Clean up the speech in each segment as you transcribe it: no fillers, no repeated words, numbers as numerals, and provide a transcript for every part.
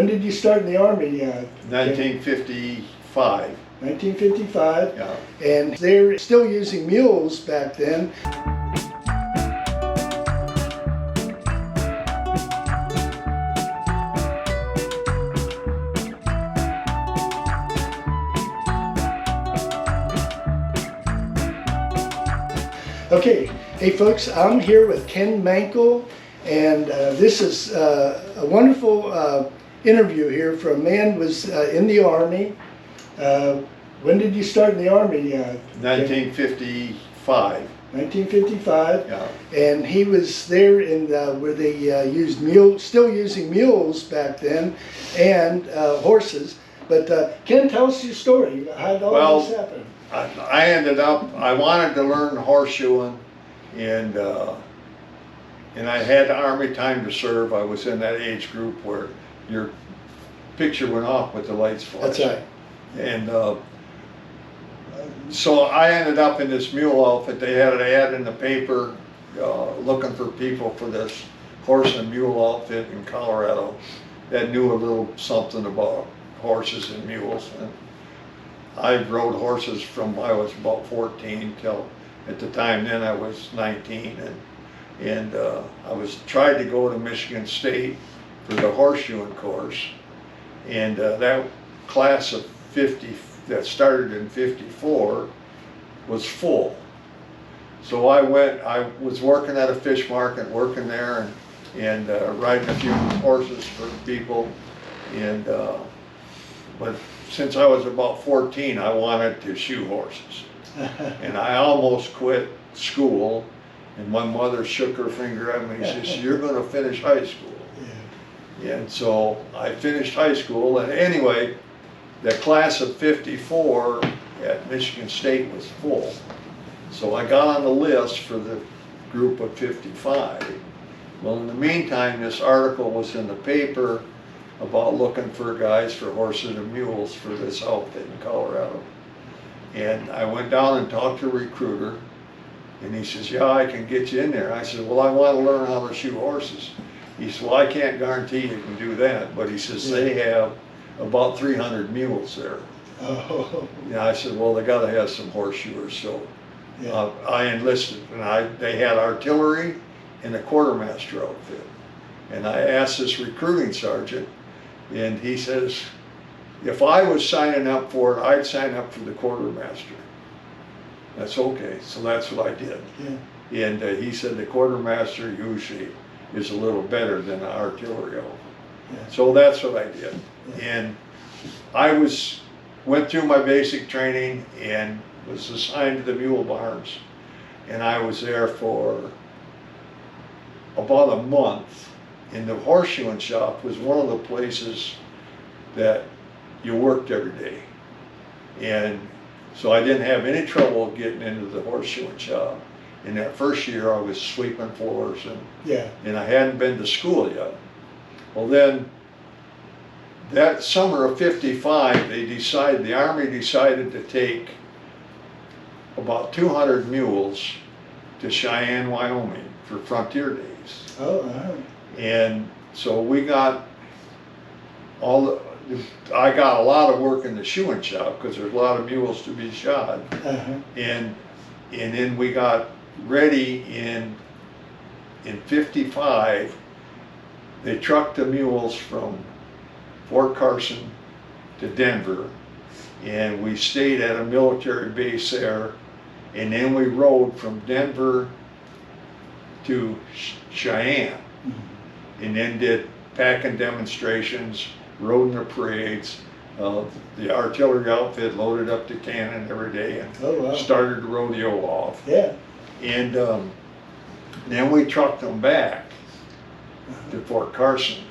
did you start in the Army? 1955. 1955. Yeah. And they're still using mules back then. Okay, hey folks, I'm here with Ken Mankle, and this is a wonderful interview here for a man who was in the Army. When did you start in the Army? 1955. 1955. Yeah. And he was there in where they used still using mules back then, and horses. But Ken, tell us your story. How did all this happen? I ended up, I wanted to learn horseshoeing, and I had Army time to serve. I was in that age group where your picture went off with the lights flashing. That's right. And so I ended up in this mule outfit. They had an ad in the paper looking for people for this horse and mule outfit in Colorado that knew a little something about horses and mules. And I rode horses from I was about 14 till at the time then I was 19, and I was tried to go to Michigan State for the horseshoeing course, and that class of 50 that started in 54 was full. So I was working at a fish market, working there, and riding a few horses for people, and but since I was about 14, I wanted to shoe horses. And I almost quit school, and my mother shook her finger at me and says, "You're going to finish high school." Yeah. And so I finished high school, and anyway, the class of 54 at Michigan State was full. So I got on the list for the group of 55. Well, in the meantime, this article was in the paper about looking for guys for horses and mules for this outfit in Colorado. And I went down and talked to a recruiter, and he says, "Yeah, I can get you in there." I said, "Well, I want to learn how to shoe horses." He said, "Well, I can't guarantee you can do that," but he says they have about 300 mules there. Oh. Yeah, I said, "Well, they got to have some horseshoers." So I enlisted, and they had artillery and a quartermaster outfit. And I asked this recruiting sergeant, and he says, if I was signing up for it, I'd sign up for the quartermaster. That's okay, so that's what I did. Yeah. And he said the quartermaster usually is a little better than the artillery outfit. Yeah. So that's what I did. Yeah. And I went through my basic training and was assigned to the mule barns. And I was there for about a month. And the horseshoeing shop was one of the places that you worked every day. And so I didn't have any trouble getting into the horseshoeing shop. In that first year I was sweeping floors, and I hadn't been to school yet. Well, then that summer of 55, the Army decided to take about 200 mules to Cheyenne, Wyoming for Frontier Days. Oh, wow. And so we got I got a lot of work in the shoeing shop because there's a lot of mules to be shod. And then we got ready in 55. They trucked the mules from Fort Carson to Denver, and we stayed at a military base there, and then we rode from Denver to Cheyenne. And then did packing demonstrations, rode in the parades. The artillery outfit loaded up the cannon every day and started the rodeo off. Yeah. And then we trucked them back to Fort Carson.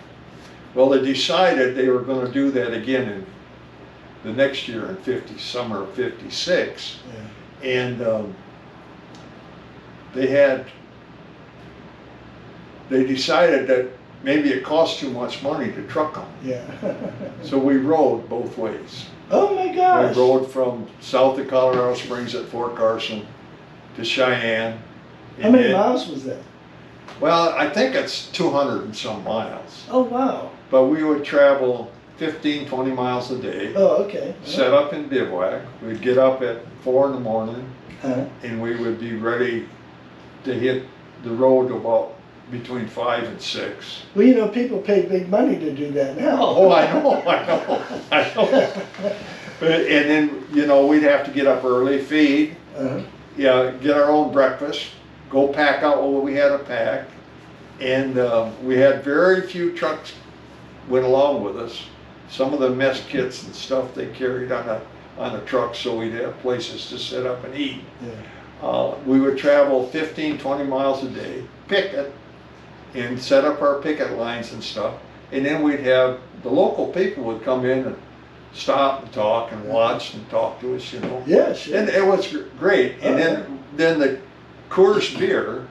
Well, they decided they were going to do that again in the next year in summer of 56. Yeah. And they decided that maybe it cost too much money to truck them. Yeah. So we rode both ways. Oh my gosh. We rode from south of Colorado Springs at Fort Carson to Cheyenne. How many miles was that? Well, I think it's 200 and some miles. Oh wow. but we would travel 15, 20 miles a day, Oh, okay. set up in bivouac. We'd get up at 4 in the morning, Uh-huh. and we would be ready to hit the road about between 5 and 6. Well, you know, people pay big money to do that now. Oh, I know, I know. And then, you know, we'd have to get up early, feed, Uh-huh. yeah, get our own breakfast, go pack out what we had to pack. And we had very few trucks went along with us. Some of the mess kits and stuff they carried on a truck, so we'd have places to sit up and eat. Yeah. We would travel 15, 20 miles a day, picket, and set up our picket lines and stuff. And then we'd have, the local people would come in and stop and talk and watch and talk to us, you know. Yeah, sure. And it was great. And then the Coors Beer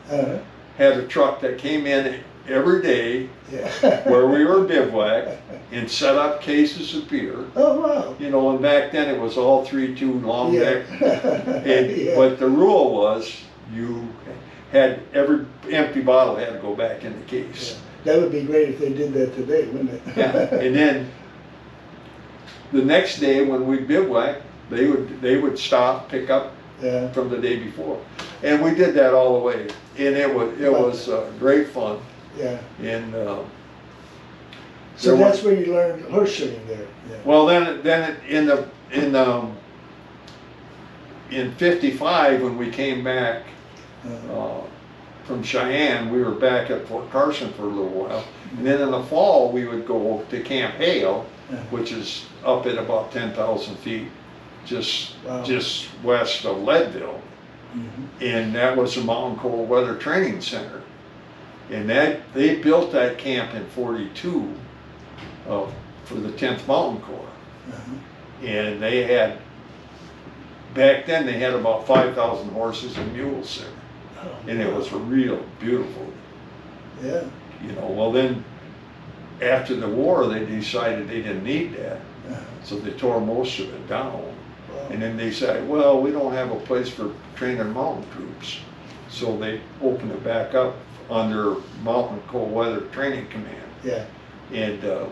Uh-huh. had a truck that came in every day Yeah. where we were bivouac and set up cases of beer. Oh, wow. You know, and back then it was all 3-2 long Yeah. neck. And, Yeah. But the rule was you had every empty bottle had to go back in the case. Yeah. That would be great if they did that today, wouldn't it? Yeah. And then the next day when we bivouac, they would stop, pick up Yeah. from the day before, and we did that all the way, and it was great fun. Yeah. And So there that's where you learned horse shooting there. Yeah. well, then in '55 when we came back from Cheyenne, we were back at Fort Carson for a little while, and then in the fall we would go to Camp Hale, which is up at about 10,000 feet, just west of Leadville. Mm-hmm. And that was the Mountain Cold Weather Training Center. And they built that camp in '42 for the 10th Mountain Corps. Uh-huh. And they had, back then they had about 5,000 horses and mules there. Oh, And it was real beautiful. Yeah. You know, well then, after the war, they decided they didn't need that. Uh-huh. So they tore most of it down. Wow. And then they said, well, we don't have a place for training mountain troops. So they opened it back up under Mountain Cold Weather Training Command. Yeah. And,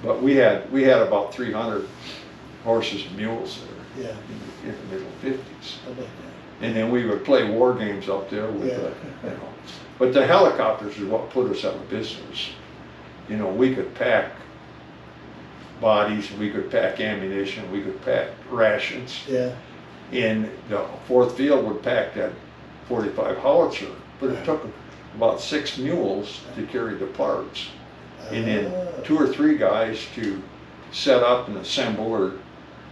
but we had about 300 horses and mules there Yeah. in the middle 50s. How about that? And then we would play war games up there with, Yeah. you know. But the helicopters is what put us out of business. You know, we could pack bodies, we could pack ammunition, we could pack rations. Yeah. And the 4th Field would pack that 45 howitzer, but it took about 6 mules to carry the parts. And then 2 or 3 guys to set up and assemble or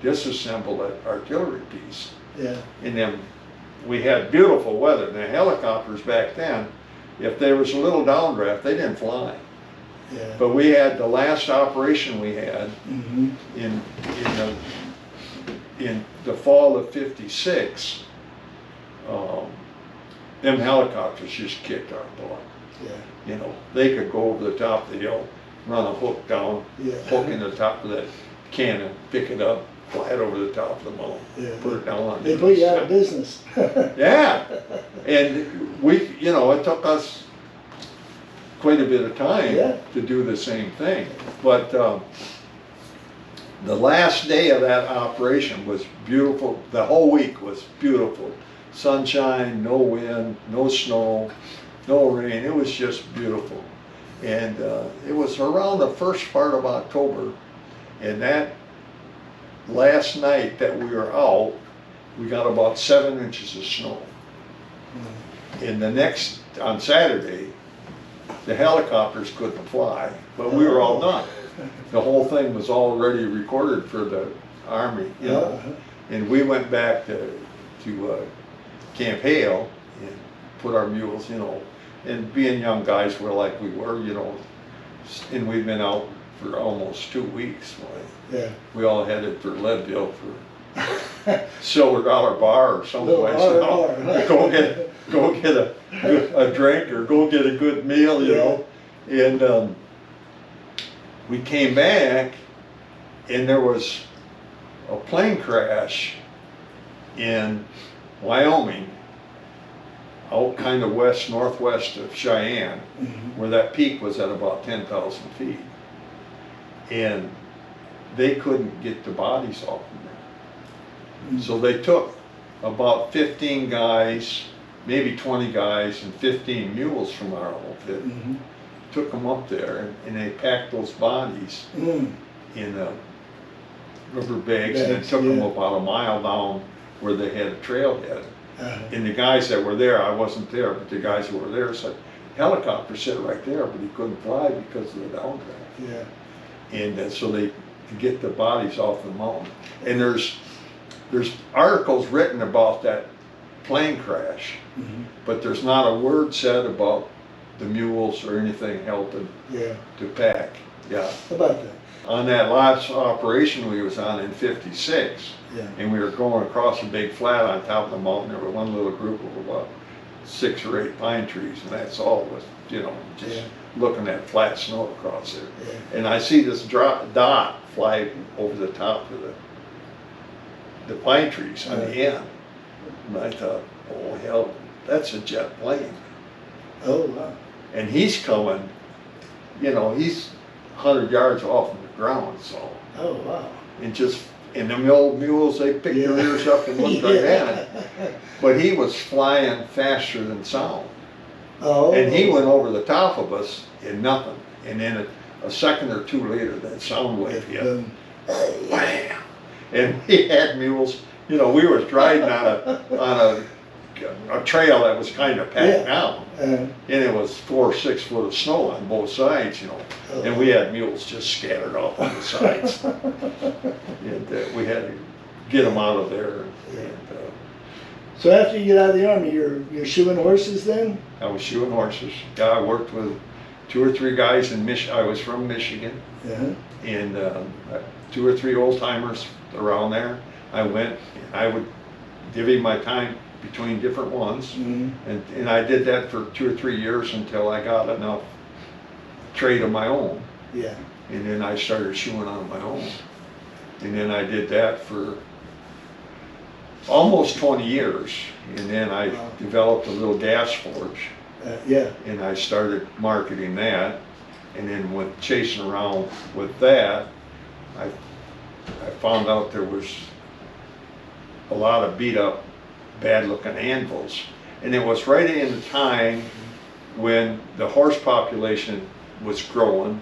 disassemble that artillery piece. Yeah. And then we had beautiful weather. The helicopters back then, if there was a little downdraft, they didn't fly. Yeah. But we had the last operation we had Mm-hmm. in the fall of '56. Them helicopters just kicked our butt. Yeah. You know, they could go over the top of the hill, run a hook down, Yeah. hook in the top of that cannon, pick it up, fly it over the top of the mountain, Yeah. put it down on They the put you other out of side. business. Yeah, and we, you know, it took us quite a bit of time Yeah. to do the same thing. But the last day of that operation was beautiful. The whole week was beautiful. Sunshine, no wind, no snow, no rain. It was just beautiful. And it was around the first part of October. And that last night that we were out, we got about 7 inches of snow. And the next, on Saturday, the helicopters couldn't fly, but we were all done. The whole thing was already recorded for the Army, you know. Uh-huh. And we went back to Camp Hale and put our mules, you know, and being young guys were like we were, you know, and we'd been out for almost 2 weeks. Yeah. We all headed for Leadville for Silver Dollar Bar or someplace. Little bar. Go get a drink or go get a good meal, you know. And we came back and there was a plane crash in Wyoming out kind of northwest of Cheyenne, where that peak was at about 10,000 feet. And they couldn't get the bodies off of there. So they took about 15 guys, maybe 20 guys, and 15 mules from our outfit, took them up there, and they packed those bodies in rubber bags, and then took them about a mile down where they had a trailhead. And the guys that were there, I wasn't there, but the guys who were there said, helicopter sit right there, but he couldn't fly because of the downdraft. And so they, to get the bodies off the mountain. And there's articles written about that plane crash, but there's not a word said about the mules or anything helping to pack. How about that? On that last operation we was on in '56, and we were going across a big flat on top of the mountain. There was one little group of about 6 or 8 pine trees, and that's all was, you know, just looking at flat snow across there. And I see this dot fly over the top of the pine trees on the end. And I thought, oh hell, that's a jet plane. Oh wow. And he's coming, you know, he's 100 yards off of the ground, so. Oh wow. And the old mules, they picked their ears up and looked right at it. But he was flying faster than sound. Oh. And he went over the top of us in nothing. And then a second or two later, that sound wave hit. Wham! And he had mules, you know, we were riding on a trail that was kind of packed down. And it was 4 or 6 foot of snow on both sides, you know. And we had mules just scattered off on the sides. And we had to get them out of there. So after you get out of the Army, you're shoeing horses then? I was shoeing horses. Yeah, I worked with 2 or 3 guys in Michigan. I was from Michigan. And 2 or 3 old timers around there. I went, and I would divvy my time between different ones, and I did that for 2 or 3 years until I got enough trade of my own. And then I started shoeing on my own. And then I did that for almost 20 years. And then I developed a little gas forge. And I started marketing that. And then went chasing around with that. I found out there was a lot of beat up, bad looking anvils. And it was right in the time when the horse population was growing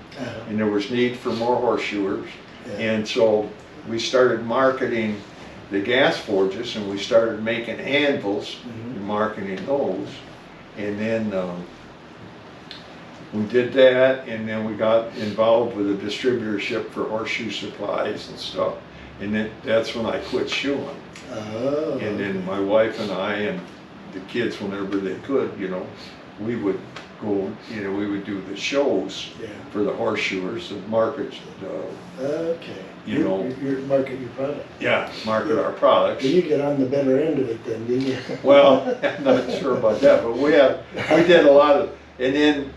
and there was need for more horseshoers. And so we started marketing the gas forges, and we started making anvils and marketing those. And then we did that, and then we got involved with a distributorship for horseshoe supplies and stuff. And then that's when I quit shoeing. And then my wife and I and the kids, whenever they could, you know, we would go, you know, we would do the shows for the horseshoers and market, you know. You market your product. Market our products. Well, you get on the better end of it then, didn't you? Well, I'm not sure about that, but we did a lot of, and then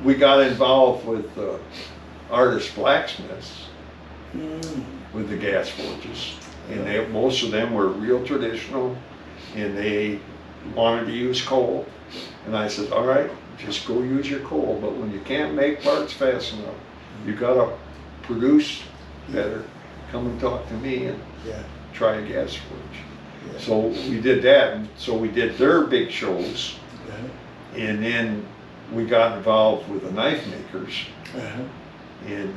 we got involved with artist blacksmiths with the gas forges. And most of them were real traditional, and they wanted to use coal. And I said, all right, just go use your coal, but when you can't make parts fast enough, you gotta produce better, come and talk to me and try a gas forge. So we did that, and so we did their big shows, and then we got involved with the knife makers, and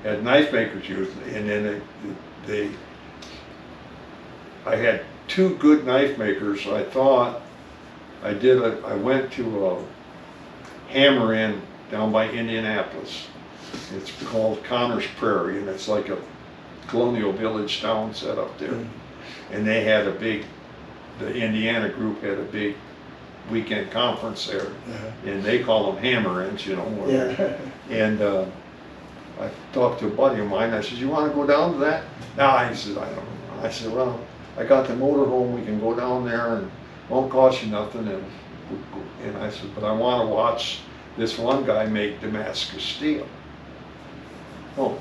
had knife makers usually, and then I had 2 good knife makers. I thought I went to a hammer in down by Indianapolis. It's called Connor's Prairie, and it's like a colonial village town set up there. And they had the Indiana group had a big weekend conference there, and they call them hammer-ins, you know. And I talked to a buddy of mine. I said, "You want to go down to that?" No, he said, "I don't know." I said, "Well, I got the motorhome. We can go down there, and it won't cost you nothing." And I said, "But I want to watch this one guy make Damascus steel." Oh,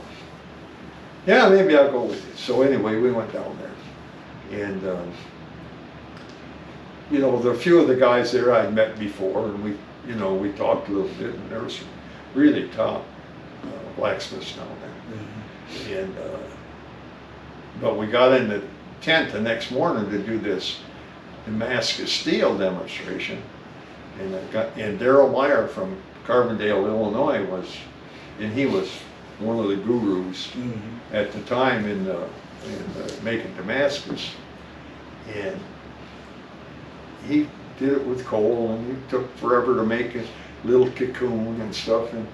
yeah, maybe I'll go with you. So anyway, we went down there, and you know, the few of the guys there I'd met before, and we talked a little bit, and there was some really top blacksmiths down there. And but we got in the tent the next morning to do this Damascus steel demonstration, and Darrell Meyer from Carbondale, Illinois he was one of the gurus at the time in making Damascus, and he did it with coal, and he took forever to make his little cocoon and stuff, and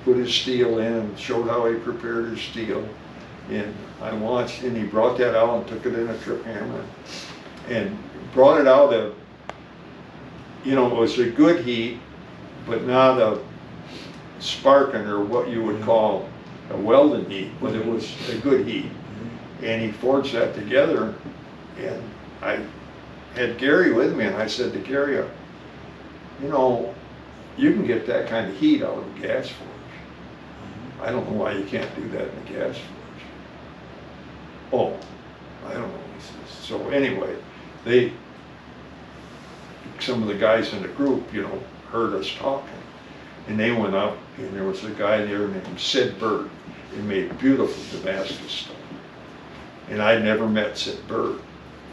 put his steel in and showed how he prepared his steel. And I watched, and he brought that out and took it in a trip hammer and brought it out of, you know, it was a good heat, but not a sparking or what you would call a welding heat, but it was a good heat. And he forged that together, and I had Gary with me, and I said to Gary, you know, you can get that kind of heat out of a gas forge. I don't know why you can't do that in a gas forge. Oh, I don't know. So anyway, some of the guys in the group, you know, heard us talking, and they went up, and there was a guy there named Sid Bird. He made beautiful Damascus stuff, and I'd never met Sid Bird.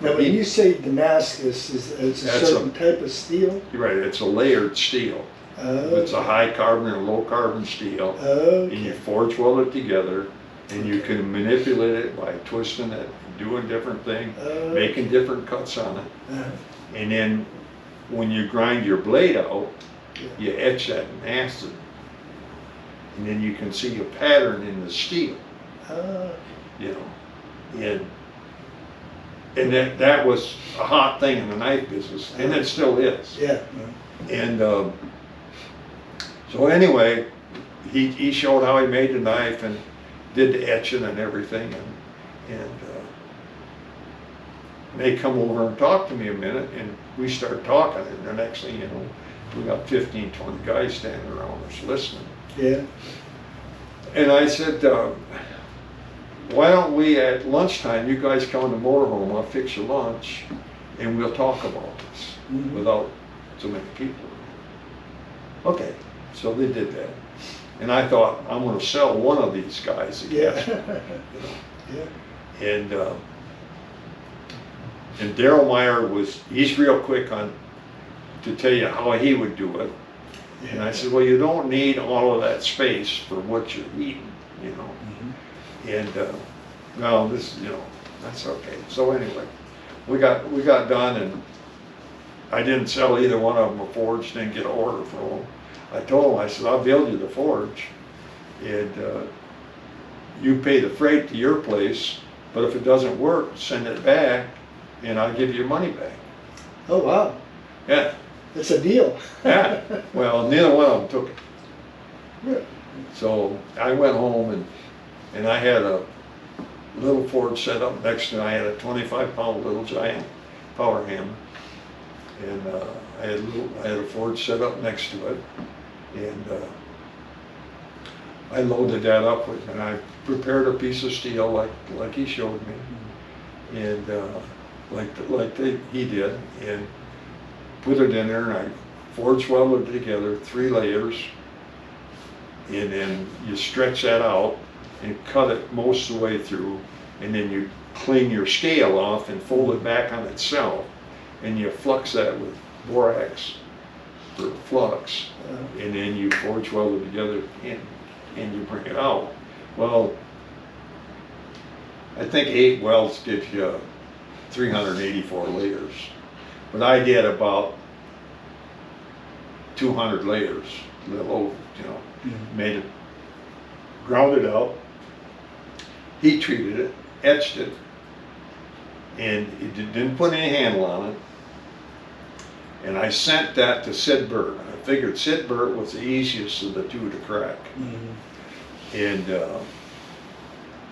Now, when you say Damascus, it's a certain type of steel? Right, it's a layered steel. It's a high carbon and low carbon steel, and you forge weld it together, and you can manipulate it by twisting it, doing different things, making different cuts on it. And then when you grind your blade out, you etch that in acid, and then you can see a pattern in the steel. You know, and that was a hot thing in the knife business, and it still is. Yeah. And so anyway, he showed how he made the knife and did the etching and everything, and they come over and talk to me a minute, and we start talking, and the next thing you know, we got 15, 20 guys standing around us listening. Yeah. And I said, why don't we at lunchtime, you guys come in the motorhome, I'll fix your lunch, and we'll talk about this without so many people. Okay, so they did that. And I thought, I'm going to sell one of these guys again. Yeah. And Darrell Meyer he's real quick to tell you how he would do it. Yeah. And I said, well, you don't need all of that space for what you're eating, you know. And well, that's okay. So anyway, we got done, and I didn't sell either one of them a forge, didn't get an order from them. I told him, I said, I'll build you the forge, and you pay the freight to your place, but if it doesn't work, send it back, and I'll give you your money back. Oh, wow. Yeah. It's a deal. Yeah. Well, neither one of them took it. Yeah. So I went home, and I had a little forge set up next to me. I had a 25-pound little giant power hammer, and I had a forge set up next to it, and I loaded that up with, and I prepared a piece of steel like he showed me, and he did, and put it in there, and I forge welded it together, 3 layers, and then you stretch that out and cut it most of the way through, and then you clean your scale off and fold it back on itself, and you flux that with borax for flux, and then you forge weld it together and you bring it out. Well, I think 8 welds gives you 384 layers, but I did about 200 layers, a little over, you know. Made it, ground it out, heat treated it, etched it, and it didn't put any handle on it. And I sent that to Sid Bird. I figured Sid Bird was the easiest of the two to crack. And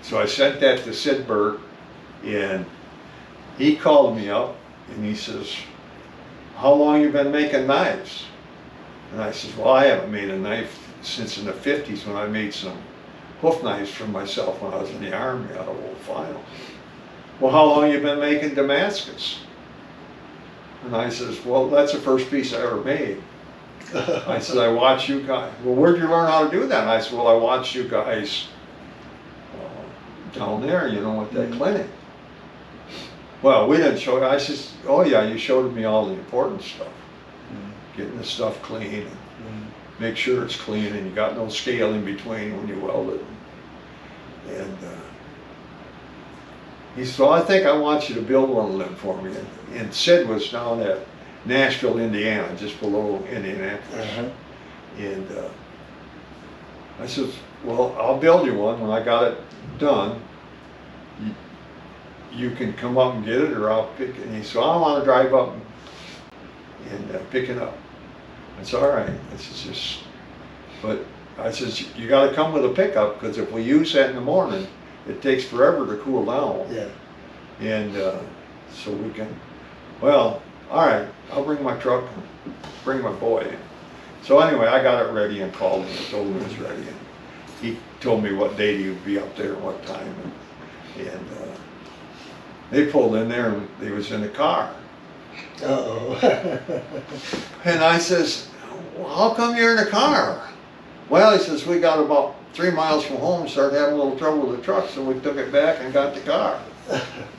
so I sent that to Sid Bird, and he called me up and he says, how long you been making knives? And I said, well, I haven't made a knife since in the 50s when I made some hoof knives for myself when I was in the Army out of old files. Well, how long you been making Damascus? And I says, well, that's the first piece I ever made. I said, I watched you guys. Well, where'd you learn how to do that? And I said, well, I watched you guys down there, you know, at that clinic. Well, we didn't show you. I says, oh yeah, you showed me all the important stuff. Getting the stuff clean, and make sure it's clean, and you got no scale in between when you weld it. And he said, well, I think I want you to build one of them for me. And Sid was down at Nashville, Indiana, just below Indianapolis. And I said, well, I'll build you one. When I got it done, you can come up and get it, or I'll pick it. And he said, I want to drive up and pick it up. I said, all right. I said, just, but I said, you got to come with a pickup, because if we use that in the morning, it takes forever to cool down. Yeah. And so we can, well, all right, I'll bring my truck and bring my boy in. So anyway, I got it ready and called him and told him it was ready. And he told me what date he would be up there and what time. And they pulled in there, and they was in the car. Uh-oh. And I says, well, how come you're in the car? Well, he says, we got about 3 miles from home, started having a little trouble with the truck, so we took it back and got the car.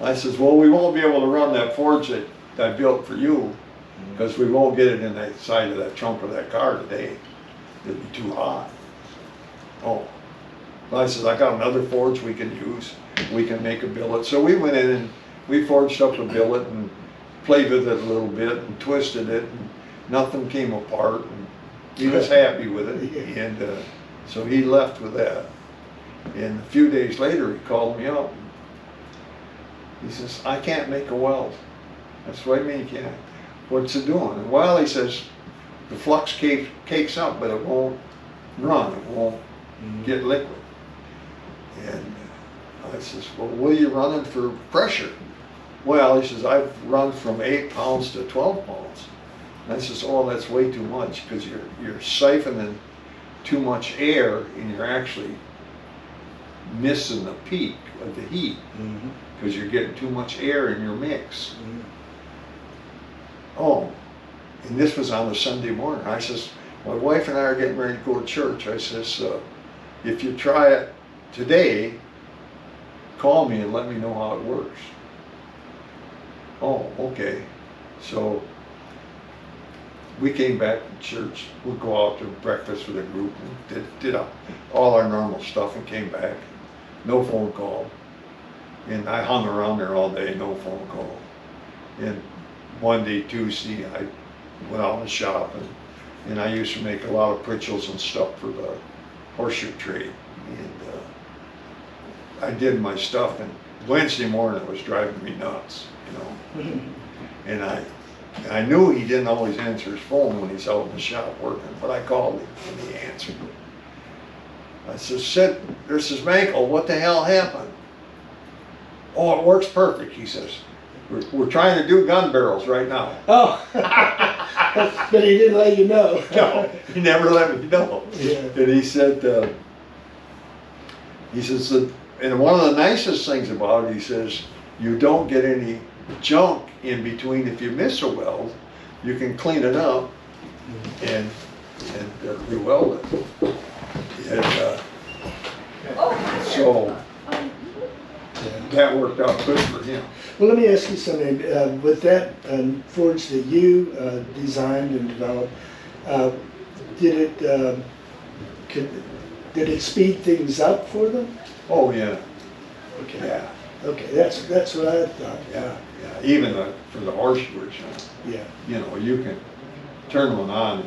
I says, well, we won't be able to run that forge that I built for you, because we won't get it in the side of that trunk of that car today. It'd be too hot. Oh. Well, I says, I got another forge we can use. We can make a billet. So we went in and we forged up a billet and played with it a little bit and twisted it, and nothing came apart. And he was happy with it. And so he left with that. And a few days later, he called me up. He says, I can't make a weld. That's what I mean, you can't. What's it doing? And well, he says, the flux cakes up, but it won't run. It won't get liquid. And I says, well, what are you running for pressure? Well, he says, I've run from 8 pounds to 12 pounds. And I says, oh, that's way too much, because you're siphoning too much air, and you're actually missing the peak of the heat, because you're getting too much air in your mix. Oh, and this was on a Sunday morning. I says, my wife and I are getting ready to go to church. I says, if you try it today, call me and let me know how it works. Oh, okay. So we came back to church. We'd go out to breakfast with a group and did all our normal stuff and came back. No phone call. And I hung around there all day, no phone call. And Monday, Tuesday, I went out in the shop, and I used to make a lot of pritchels and stuff for the horseshoe trade. And I did my stuff, and Wednesday morning it was driving me nuts, you know. And I knew he didn't always answer his phone when he's out in the shop working, but I called him and he answered. I said, Sid, this is Mankle, what the hell happened? Oh, it works perfect, he says. We're trying to do gun barrels right now. Oh, but he didn't let you know. No, he never let me know. Yeah. And he said, and one of the nicest things about it, he says, you don't get any junk in between. If you miss a weld, you can clean it up and re-weld it. And so that worked out good for him. Well, let me ask you something. With that forge that you designed and developed, did it speed things up for them? Oh yeah. Okay. Yeah. Okay, that's what I thought. Yeah. Yeah. Even for the horseshoers, Yeah. you know, you can turn one on in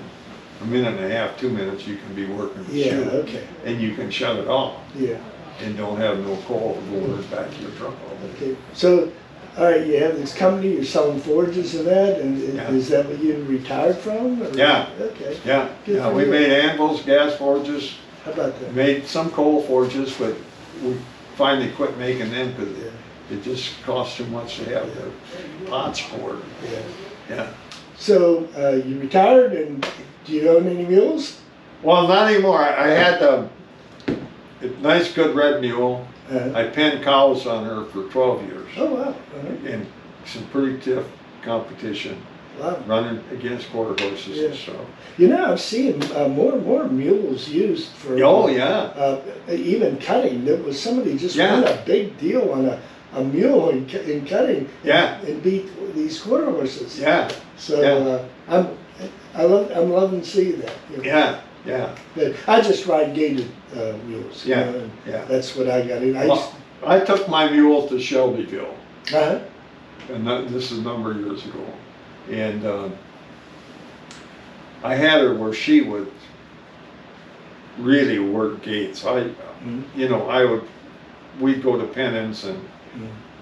a minute and a half, 2 minutes. You can be working the Yeah. shoe, Okay. and you can shut it off. Yeah. And don't have no coal going back to your truck all day. Okay. So, all right, you have this company. You're selling forges and that, and Yeah. is that what you retired from? Or? Yeah. Okay. Yeah. Good Yeah. for We you. made anvils, gas forges, How about that? made some coal forges, but we finally quit making them because Yeah. it just cost too much to have the pots poured. Yeah. Yeah. So you retired, and do you own any mules? Well, not anymore. I had a nice, good red mule. I penned cows on her for 12 years. Oh wow. Uh-huh. In some pretty tough competition. Wow. running against quarter horses and Yeah. stuff. You know, I'm seeing more and more mules used for. Oh, yeah. Even cutting. There was somebody just Yeah. won a big deal on a mule in cutting. Yeah. And beat these quarter horses. Yeah, So yeah. I'm loving to see that. You know. yeah, yeah. But I just ride gated mules. You Yeah, know, and yeah. that's what I got. Well, I took my mule to Shelbyville, Uh-huh. and this is a number of years ago. And I had her where she would really work gates. We'd go to pennants and,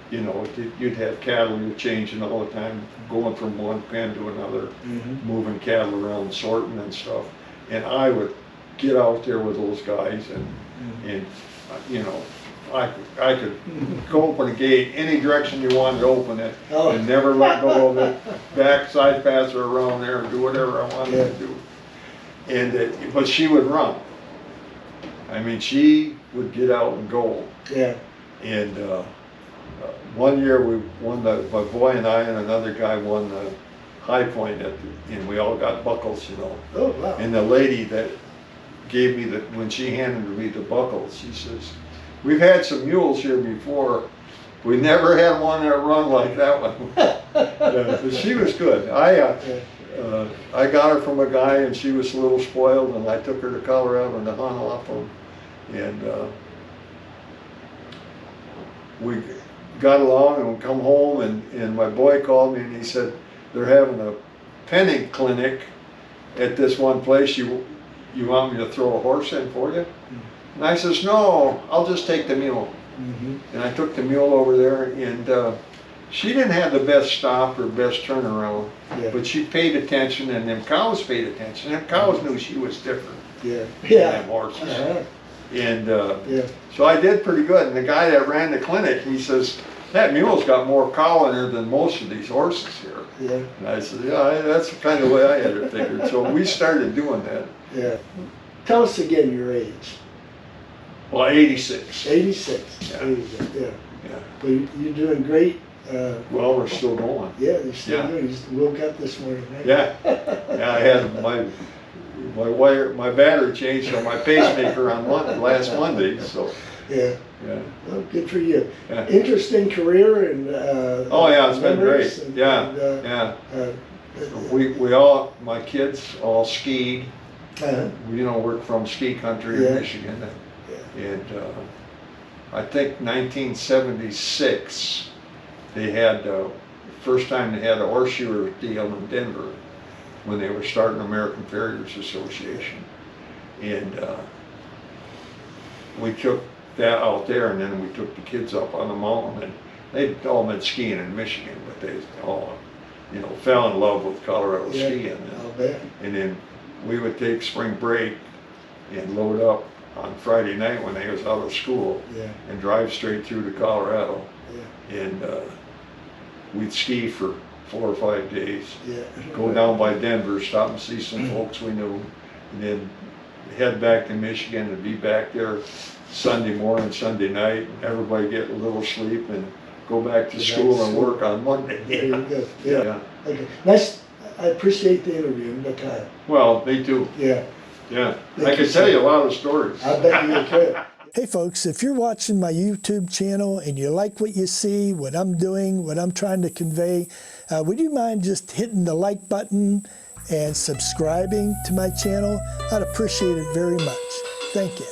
you know, you'd have cattle you're changing all the time, going from one pen to another, moving cattle around, sorting and stuff. And I would get out there with those guys and you know, I could go open a gate any direction you wanted to open it and never let go of it, backside pass her around there and do whatever I wanted to do. And but she would run. I mean, she would get out and go. Yeah. And one year we won my boy and I and another guy won the High Point and we all got buckles, you know. Oh, wow. And the lady that gave me when she handed me the buckles, she says, "We've had some mules here before. We never had one that run like that one." But she was good. I got her from a guy and she was a little spoiled, and I took her to Colorado and to hunt off them. And we got along and we come home and my boy called me and he said, "They're having a penning clinic at this one place. You want me to throw a horse in for you?" And I says, "No, I'll just take the mule." And I took the mule over there, and she didn't have the best stop or best turnaround, but she paid attention, and them cows paid attention. Them cows knew she was different than them horses. And so I did pretty good. And the guy that ran the clinic, he says, "That mule's got more cow in her than most of these horses here." And I said, "Yeah, that's kind of the way I had it figured." So we started doing that. Yeah. Tell us again your age. Well, 86. 86. Yeah. 86, yeah. Yeah. Well, you're doing great. Well, we're still going. Yeah, you're still doing. You just woke up this morning, right? Yeah. Yeah, I had my battery changed on my pacemaker on last Monday, so. Yeah. Yeah. Well, good for you. Yeah. Interesting career and. Oh yeah, it's been great. And, yeah. We all, my kids all skied. We we're from ski country in Michigan, and I think 1976 they had first time they had a horseshoer deal in Denver when they were starting American Farriers Association, and we took that out there, and then we took the kids up on the mountain, and they'd all been skiing in Michigan, but they all fell in love with Colorado skiing, and then we would take spring break and load up on Friday night when they was out of school and drive straight through to Colorado. And we'd ski for 4 or 5 days. Go down by Denver, stop and see some folks we knew, and then head back to Michigan and be back there Sunday morning, Sunday night, everybody get a little sleep and go back to school and work on Monday. There you go. Yeah. Okay. Nice. I appreciate the interview and the time. Well, me too. Yeah. Yeah. I could tell you a lot of stories. I bet you could. Hey folks, if you're watching my YouTube channel and you like what you see, what I'm doing, what I'm trying to convey, would you mind just hitting the like button and subscribing to my channel? I'd appreciate it very much. Thank you.